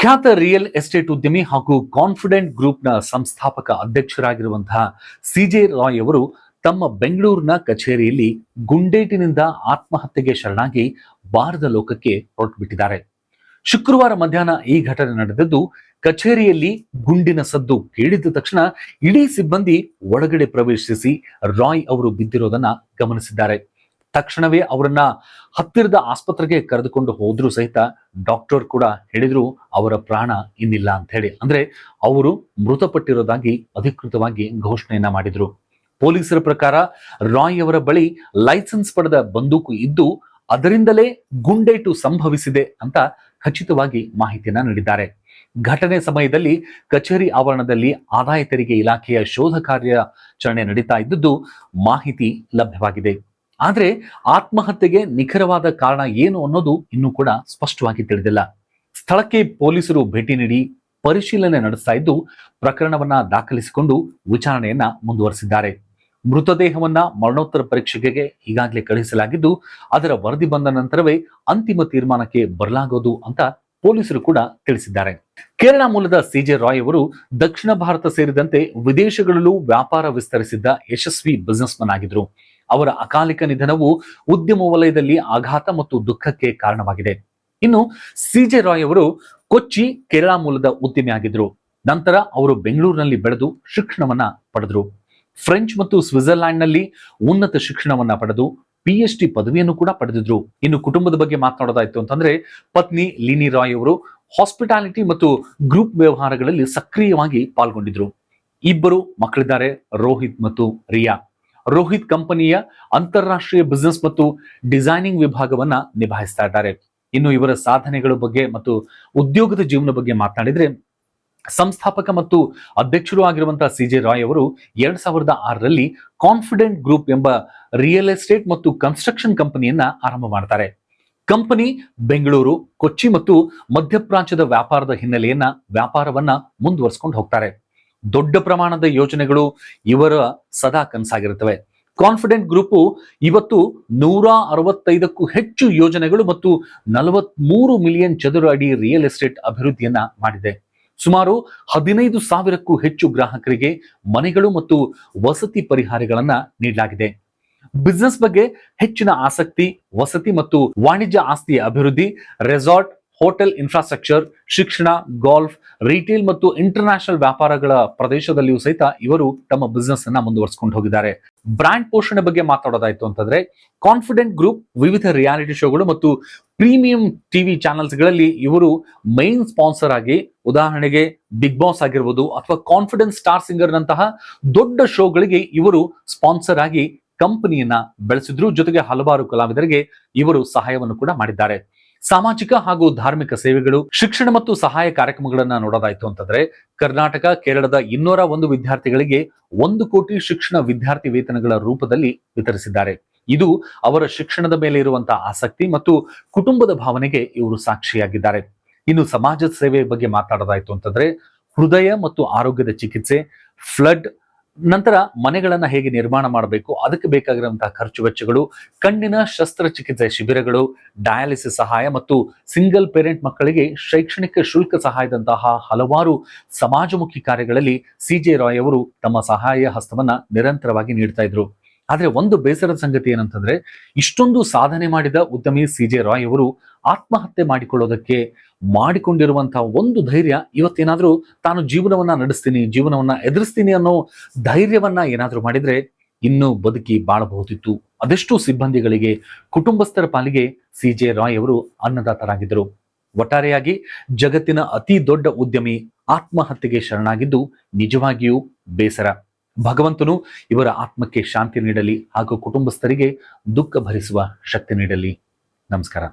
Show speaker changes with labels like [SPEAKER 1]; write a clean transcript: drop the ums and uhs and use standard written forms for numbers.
[SPEAKER 1] ಖ್ಯಾತ real estate ಉದ್ಯಮಿ ಹಾಗೂ ಕಾನ್ಫಿಡೆಂಟ್ ಗ್ರೂಪ್ನ ಸಂಸ್ಥಾಪಕ ಅಧ್ಯಕ್ಷರಾಗಿರುವಂತಹ ಸಿಜೆ ರಾಯ್ ಅವರು ತಮ್ಮ ಬೆಂಗಳೂರಿನ ಕಚೇರಿಯಲ್ಲಿ ಗುಂಡೇಟಿನಿಂದ ಆತ್ಮಹತ್ಯೆಗೆ ಶರಣಾಗಿ ಬಾರದ ಲೋಕಕ್ಕೆ ಹೊರಟುಬಿಟ್ಟಿದ್ದಾರೆ. ಶುಕ್ರವಾರ ಮಧ್ಯಾಹ್ನ ಈ ಘಟನೆ ನಡೆದಿದ್ದು, ಕಚೇರಿಯಲ್ಲಿ ಗುಂಡಿನ ಸದ್ದು ಕೇಳಿದ ತಕ್ಷಣ ಇಡೀ ಸಿಬ್ಬಂದಿ ಒಳಗಡೆ ಪ್ರವೇಶಿಸಿ ರಾಯ್ ಅವರು ಬಿದ್ದಿರೋದನ್ನ ಗಮನಿಸಿದ್ದಾರೆ. ತಕ್ಷಣವೇ ಅವರನ್ನ ಹತ್ತಿರದ ಆಸ್ಪತ್ರೆಗೆ ಕರೆದುಕೊಂಡು ಹೋದ್ರೂ ಸಹಿತ ಡಾಕ್ಟರ್ ಕೂಡ ಹೇಳಿದ್ರು ಅವರ ಪ್ರಾಣ ಇನ್ನಿಲ್ಲ ಅಂತ ಹೇಳಿ. ಅಂದ್ರೆ ಅವರು ಮೃತಪಟ್ಟಿರೋದಾಗಿ ಅಧಿಕೃತವಾಗಿ ಘೋಷಣೆಯನ್ನ ಮಾಡಿದ್ರು. ಪೊಲೀಸರ ಪ್ರಕಾರ ರಾಯ್ ಅವರ ಬಳಿ ಲೈಸೆನ್ಸ್ ಪಡೆದ ಬಂದೂಕು ಇದ್ದು ಅದರಿಂದಲೇ ಗುಂಡೇಟು ಸಂಭವಿಸಿದೆ ಅಂತ ಖಚಿತವಾಗಿ ಮಾಹಿತಿಯನ್ನ ನೀಡಿದ್ದಾರೆ. ಘಟನೆ ಸಮಯದಲ್ಲಿ ಕಚೇರಿ ಆವರಣದಲ್ಲಿ ಆದಾಯ ತೆರಿಗೆ ಇಲಾಖೆಯ ಶೋಧ ಕಾರ್ಯಾಚರಣೆ ನಡೀತಾ ಇದ್ದದ್ದು ಮಾಹಿತಿ ಲಭ್ಯವಾಗಿದೆ. ಆದ್ರೆ ಆತ್ಮಹತ್ಯೆಗೆ ನಿಖರವಾದ ಕಾರಣ ಏನು ಅನ್ನೋದು ಇನ್ನೂ ಕೂಡ ಸ್ಪಷ್ಟವಾಗಿ ತಿಳಿದಿಲ್ಲ. ಸ್ಥಳಕ್ಕೆ ಪೊಲೀಸರು ಭೇಟಿ ನೀಡಿ ಪರಿಶೀಲನೆ ನಡೆಸ್ತಾ ಇದ್ದು ಪ್ರಕರಣವನ್ನ ದಾಖಲಿಸಿಕೊಂಡು ವಿಚಾರಣೆಯನ್ನ ಮುಂದುವರೆಸಿದ್ದಾರೆ. ಮೃತದೇಹವನ್ನ ಮರಣೋತ್ತರ ಪರೀಕ್ಷೆಗೆ ಈಗಾಗಲೇ ಕಳುಹಿಸಲಾಗಿದ್ದು ಅದರ ವರದಿ ಬಂದ ನಂತರವೇ ಅಂತಿಮ ತೀರ್ಮಾನಕ್ಕೆ ಬರಲಾಗೋದು ಅಂತ ಪೊಲೀಸರು ಕೂಡ ತಿಳಿಸಿದ್ದಾರೆ. ಕೇರಳ ಮೂಲದ ಸಿಜೆ ರಾಯ್ ಅವರು ದಕ್ಷಿಣ ಭಾರತ ಸೇರಿದಂತೆ ವಿದೇಶಗಳಲ್ಲೂ ವ್ಯಾಪಾರ ವಿಸ್ತರಿಸಿದ್ದ ಯಶಸ್ವಿ ಬಿಸಿನೆಸ್ ಮನ್ ಆಗಿದ್ರು. ಅವರ ಅಕಾಲಿಕ ನಿಧನವು ಉದ್ಯಮ ವಲಯದಲ್ಲಿ ಆಘಾತ ಮತ್ತು ದುಃಖಕ್ಕೆ ಕಾರಣವಾಗಿದೆ. ಇನ್ನು ಸಿಜೆ ರಾಯ್ ಅವರು ಕೊಚ್ಚಿ ಕೇರಳ ಮೂಲದ ಉದ್ಯಮಿ ಆಗಿದ್ರು. ನಂತರ ಅವರು ಬೆಂಗಳೂರಿನಲ್ಲಿ ಬೆಳೆದು ಶಿಕ್ಷಣವನ್ನ ಪಡೆದ್ರು. ಫ್ರೆಂಚ್ ಮತ್ತು ಸ್ವಿಟ್ಜರ್ಲ್ಯಾಂಡ್ ನಲ್ಲಿ ಉನ್ನತ ಶಿಕ್ಷಣವನ್ನ ಪಡೆದು PhD ಪದವಿಯನ್ನು ಕೂಡ ಪಡೆದಿದ್ರು. ಇನ್ನು ಕುಟುಂಬದ ಬಗ್ಗೆ ಮಾತನಾಡೋದಾಯ್ತು ಅಂತಂದ್ರೆ ಪತ್ನಿ ಲಿನಿ ರಾಯ್ ಅವರು ಹಾಸ್ಪಿಟಾಲಿಟಿ ಮತ್ತು ಗ್ರೂಪ್ ವ್ಯವಹಾರಗಳಲ್ಲಿ ಸಕ್ರಿಯವಾಗಿ ಪಾಲ್ಗೊಂಡಿದ್ರು. ಇಬ್ಬರು ಮಕ್ಕಳಿದ್ದಾರೆ, ರೋಹಿತ್ ಮತ್ತು ರಿಯಾ. ರೋಹಿತ್ ಕಂಪನಿಯ ಅಂತಾರಾಷ್ಟ್ರೀಯ ಬಿಸಿನೆಸ್ ಮತ್ತು ಡಿಸೈನಿಂಗ್ ವಿಭಾಗವನ್ನ ನಿಭಾಯಿಸ್ತಾ ಇದ್ದಾರೆ. ಇನ್ನು ಇವರ ಸಾಧನೆಗಳ ಬಗ್ಗೆ ಮತ್ತು ಉದ್ಯೋಗದ ಜೀವನ ಬಗ್ಗೆ ಮಾತನಾಡಿದ್ರೆ, ಸಂಸ್ಥಾಪಕ ಮತ್ತು ಅಧ್ಯಕ್ಷರು ಆಗಿರುವಂತಹ ಸಿಜೆ ರಾಯ್ ಅವರು 2006ರಲ್ಲಿ ಕಾನ್ಫಿಡೆಂಟ್ ಗ್ರೂಪ್ ಎಂಬ ರಿಯಲ್ ಎಸ್ಟೇಟ್ ಮತ್ತು ಕನ್ಸ್ಟ್ರಕ್ಷನ್ ಕಂಪನಿಯನ್ನ ಆರಂಭ ಮಾಡ್ತಾರೆ. ಕಂಪನಿ ಬೆಂಗಳೂರು, ಕೊಚ್ಚಿ ಮತ್ತು ಮಧ್ಯಪ್ರಾಚ್ಯದ ವ್ಯಾಪಾರವನ್ನ ಮುಂದುವರಿಸಿಕೊಂಡು ಹೋಗ್ತಾರೆ. ದೊಡ್ಡ ಪ್ರಮಾಣದ ಯೋಜನೆಗಳು ಇವರ ಸದಾ ಕನಸಾಗಿರುತ್ತವೆ. ಕಾನ್ಫಿಡೆಂಟ್ ಗ್ರೂಪ್ ಇವತ್ತು 165ಕ್ಕೂ ಹೆಚ್ಚು ಯೋಜನೆಗಳು ಮತ್ತು 43 ಮಿಲಿಯನ್ ಚದುರ ಅಡಿ ರಿಯಲ್ ಎಸ್ಟೇಟ್ ಅಭಿವೃದ್ಧಿಯನ್ನ ಮಾಡಿದೆ. ಸುಮಾರು 15,000ಕ್ಕೂ ಹೆಚ್ಚು ಗ್ರಾಹಕರಿಗೆ ಮನೆಗಳು ಮತ್ತು ವಸತಿ ಪರಿಹಾರಗಳನ್ನ ನೀಡಲಾಗಿದೆ. ಬಿಸಿನೆಸ್ ಬಗ್ಗೆ ಹೆಚ್ಚಿನ ಆಸಕ್ತಿ, ವಸತಿ ಮತ್ತು ವಾಣಿಜ್ಯ ಆಸ್ತಿಯ ಅಭಿವೃದ್ಧಿ, ರೆಸಾರ್ಟ್, ಹೋಟೆಲ್ ಇನ್ಫ್ರಾಸ್ಟ್ರಕ್ಚರ್, ಶಿಕ್ಷಣ, ಗಾಲ್ಫ್, ರಿಟೇಲ್ ಮತ್ತು ಇಂಟರ್ನ್ಯಾಷನಲ್ ವ್ಯಾಪಾರಗಳ ಪ್ರದೇಶದಲ್ಲಿಯೂ ಸಹಿತ ಇವರು ತಮ್ಮ ಬಿಸಿನೆಸ್ ಅನ್ನ ಮುಂದುವರಿಸಿಕೊಂಡು ಹೋಗಿದ್ದಾರೆ. ಬ್ರ್ಯಾಂಡ್ ಪೋಷಣೆ ಬಗ್ಗೆ ಮಾತಾಡೋದಾಯ್ತು ಅಂತಂದ್ರೆ, ಕಾನ್ಫಿಡೆಂಟ್ ಗ್ರೂಪ್ ವಿವಿಧ ರಿಯಾಲಿಟಿ ಶೋಗಳು ಮತ್ತು ಪ್ರೀಮಿಯಂ ಟಿವಿ ಚಾನೆಲ್ಸ್ ಗಳಲ್ಲಿ ಇವರು ಮೈನ್ ಸ್ಪಾನ್ಸರ್ ಆಗಿ, ಉದಾಹರಣೆಗೆ ಬಿಗ್ ಬಾಸ್ ಆಗಿರ್ಬೋದು ಅಥವಾ ಕಾನ್ಫಿಡೆನ್ಸ್ ಸ್ಟಾರ್ ಸಿಂಗರ್ ನಂತಹ ದೊಡ್ಡ ಶೋಗಳಿಗೆ ಇವರು ಸ್ಪಾನ್ಸರ್ ಆಗಿ ಕಂಪನಿಯನ್ನ ಬೆಳೆಸಿದ್ರು. ಜೊತೆಗೆ ಹಲವಾರು ಕಲಾವಿದರಿಗೆ ಇವರು ಸಹಾಯವನ್ನು ಕೂಡ ಮಾಡಿದ್ದಾರೆ. ಸಾಮಾಜಿಕ ಹಾಗೂ ಧಾರ್ಮಿಕ ಸೇವೆಗಳು, ಶಿಕ್ಷಣ ಮತ್ತು ಸಹಾಯ ಕಾರ್ಯಕ್ರಮಗಳನ್ನ ನೋಡೋದಾಯ್ತು ಅಂತಂದ್ರೆ, ಕರ್ನಾಟಕ, ಕೇರಳದ 201 ವಿದ್ಯಾರ್ಥಿಗಳಿಗೆ 1 ಕೋಟಿ ಶಿಕ್ಷಣ ವಿದ್ಯಾರ್ಥಿ ವೇತನಗಳ ರೂಪದಲ್ಲಿ ವಿತರಿಸಿದ್ದಾರೆ. ಇದು ಅವರ ಶಿಕ್ಷಣದ ಮೇಲೆ ಇರುವಂತಹ ಆಸಕ್ತಿ ಮತ್ತು ಕುಟುಂಬದ ಭಾವನೆಗೆ ಇವರು ಸಾಕ್ಷಿಯಾಗಿದ್ದಾರೆ. ಇನ್ನು ಸಮಾಜದ ಸೇವೆ ಬಗ್ಗೆ ಮಾತಾಡೋದಾಯ್ತು ಅಂತಂದ್ರೆ, ಹೃದಯ ಮತ್ತು ಆರೋಗ್ಯದ ಚಿಕಿತ್ಸೆ, ಫ್ಲಡ್ ನಂತರ ಮನೆಗಳನ್ನ ಹೇಗೆ ನಿರ್ಮಾಣ ಮಾಡಬೇಕು, ಅದಕ್ಕೆ ಬೇಕಾಗಿರುವಂತಹ ಖರ್ಚು ವೆಚ್ಚಗಳು, ಕಣ್ಣಿನ ಶಸ್ತ್ರಚಿಕಿತ್ಸೆ ಶಿಬಿರಗಳು, ಡಯಾಲಿಸಿಸ್ ಸಹಾಯ ಮತ್ತು ಸಿಂಗಲ್ ಪೇರೆಂಟ್ ಮಕ್ಕಳಿಗೆ ಶೈಕ್ಷಣಿಕ ಶುಲ್ಕ ಸಹಾಯದಂತಹ ಹಲವಾರು ಸಮಾಜಮುಖಿ ಕಾರ್ಯಗಳಲ್ಲಿ ಸಿಜೆ ರಾಯ್ ಅವರು ತಮ್ಮ ಸಹಾಯ ಹಸ್ತವನ್ನ ನಿರಂತರವಾಗಿ ನೀಡ್ತಾ ಇದ್ರು. ಆದ್ರೆ ಒಂದು ಬೇಸರದ ಸಂಗತಿ ಏನಂತಂದ್ರೆ, ಇಷ್ಟೊಂದು ಸಾಧನೆ ಮಾಡಿದ ಉದ್ಯಮಿ ಸಿಜೆ ರಾಯ್ ಅವರು ಆತ್ಮಹತ್ಯೆ ಮಾಡಿಕೊಳ್ಳೋದಕ್ಕೆ ಮಾಡಿಕೊಂಡಿರುವಂತಹ ಒಂದು ಧೈರ್ಯ ಇವತ್ತೇನಾದ್ರೂ ತಾನು ಜೀವನವನ್ನ ನಡೆಸ್ತೀನಿ, ಜೀವನವನ್ನ ಎದುರಿಸ್ತೀನಿ ಅನ್ನೋ ಧೈರ್ಯವನ್ನ ಏನಾದ್ರೂ ಮಾಡಿದ್ರೆ ಇನ್ನೂ ಬದುಕಿ ಬಾಳಬಹುದಿತ್ತು. ಅದೆಷ್ಟು ಸಿಬ್ಬಂದಿಗಳಿಗೆ, ಕುಟುಂಬಸ್ಥರ ಪಾಲಿಗೆ ಸಿಜೆ ರಾಯ್ ಅವರು ಅನ್ನದಾತರಾಗಿದ್ದರು. ಒಟ್ಟಾರೆಯಾಗಿ ಜಗತ್ತಿನ ಅತಿ ದೊಡ್ಡ ಉದ್ಯಮಿ ಆತ್ಮಹತ್ಯೆಗೆ ಶರಣಾಗಿದ್ದು ನಿಜವಾಗಿಯೂ ಬೇಸರ. ಭಗವಂತನು ಇವರ ಆತ್ಮಕ್ಕೆ ಶಾಂತಿ ನೀಡಲಿ ಹಾಗೂ ಕುಟುಂಬಸ್ಥರಿಗೆ ದುಃಖ ಭರಿಸುವ ಶಕ್ತಿ ನೀಡಲಿ. ನಮಸ್ಕಾರ.